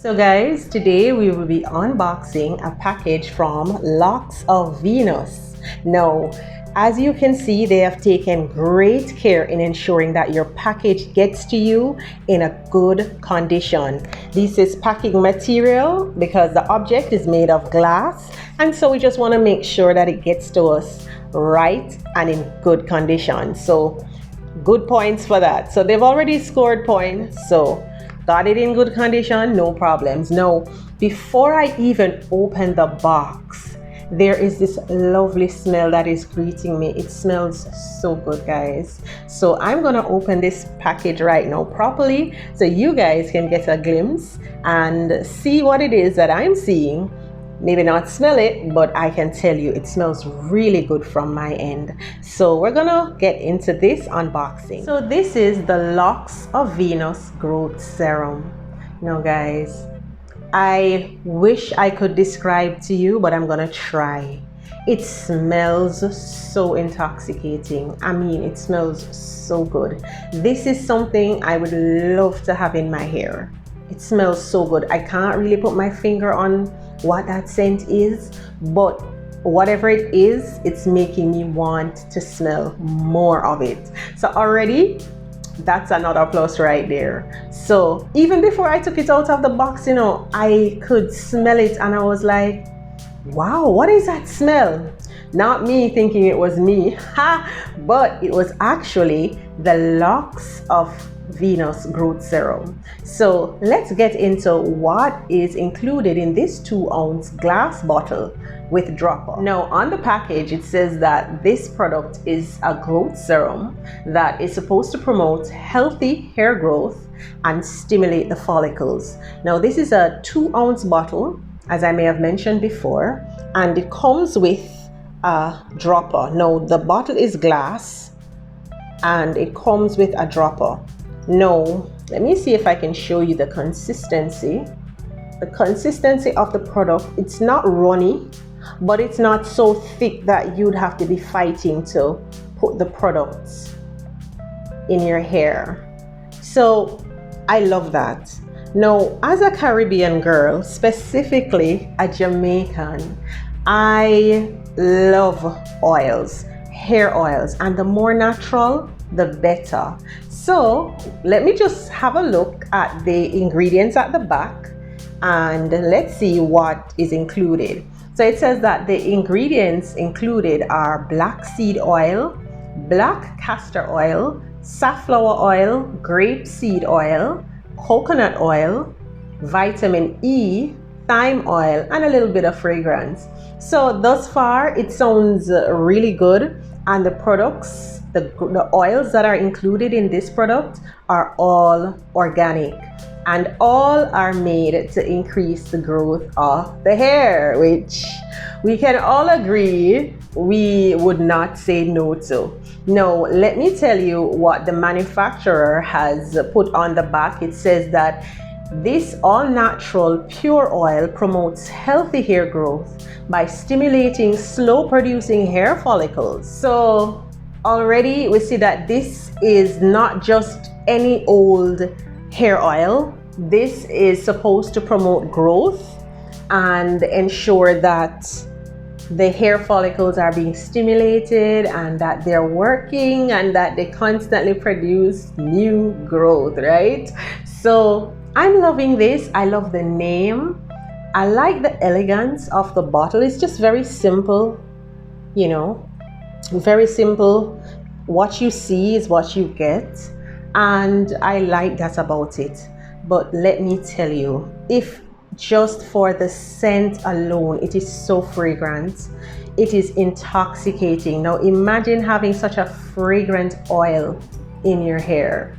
So guys, today we will be unboxing a package from Locs of Venus. Now, as you can see, they have taken great care in ensuring that your package gets to you in a good condition. This is packing material because the object is made of glass, and so we just want to make sure that it gets to us right and in good condition. So good points for that. So they've already scored points, so got it in good condition, no problems. Now, before I even open the box, there is this lovely smell that is greeting me. It smells so good, guys. So I'm gonna open this package right now properly so you guys can get a glimpse and see what it is that I'm seeing. Maybe not smell it, but I can tell you it smells really good from my end. So we're gonna get into this unboxing. So this is the Locs of Venus Growth Serum. Now guys, I wish I could describe to you, but I'm gonna try. It smells so intoxicating. I mean, it smells so good. This is something I would love to have in my hair. It smells so good. I can't really put my finger on what that scent is, but whatever it is, it's making me want to smell more of it. So already, that's another plus right there. So even before I took it out of the box, I could smell it and I was like, wow, what is that smell? Not me thinking it was me, but it was actually the Locs of Venus Growth Serum. So let's get into what is included in this 2-ounce glass bottle with dropper. Now on the package it says that this product is a growth serum that is supposed to promote healthy hair growth and stimulate the follicles. Now this is a 2-ounce bottle, as I may have mentioned before, and it comes with a dropper. Now the bottle is glass and it comes with a dropper. Now let me see if I can show you the consistency. The consistency of the product, it's not runny, but it's not so thick that you'd have to be fighting to put the products in your hair. So I love that. Now, as a Caribbean girl, specifically a Jamaican, I love oils, hair oils, and the more natural, the better. So let me just have a look at the ingredients at the back and let's see what is included. So it says that the ingredients included are black seed oil, black castor oil, safflower oil, grape seed oil, coconut oil, vitamin E, thyme oil, and a little bit of fragrance. So thus far it sounds really good, and the products, the oils that are included in this product are all organic and all are made to increase the growth of the hair, which we can all agree we would not say no to. Now, let me tell you what the manufacturer has put on the back. It says that this all-natural pure oil promotes healthy hair growth by stimulating slow-producing hair follicles. So already we see that this is not just any old hair oil. This is supposed to promote growth and ensure that the hair follicles are being stimulated and that they're working and that they constantly produce new growth, right? So I'm loving this. I love the name. I like the elegance of the bottle. It's just very simple, very simple. What you see is what you get, and I like that about it. But let me tell you, if just for the scent alone, it is so fragrant, it is intoxicating. Now imagine having such a fragrant oil in your hair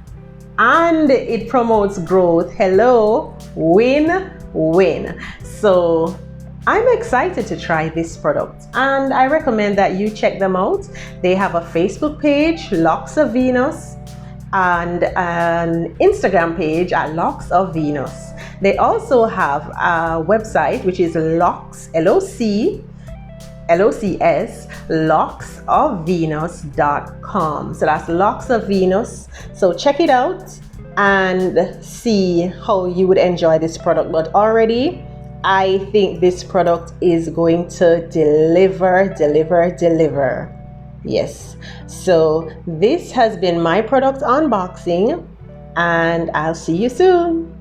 and it promotes growth. Hello, win-win. So I'm excited to try this product and I recommend that you check them out. They have a Facebook page, Locs of Venus, and an Instagram page at Locs of Venus. They also have a website which is Locs, L-O-C-S, locsofvenus.com. So that's Locs of Venus. So check it out and see how you would enjoy this product. But already I think this product is going to deliver. Yes, so this has been my product unboxing, and I'll see you soon.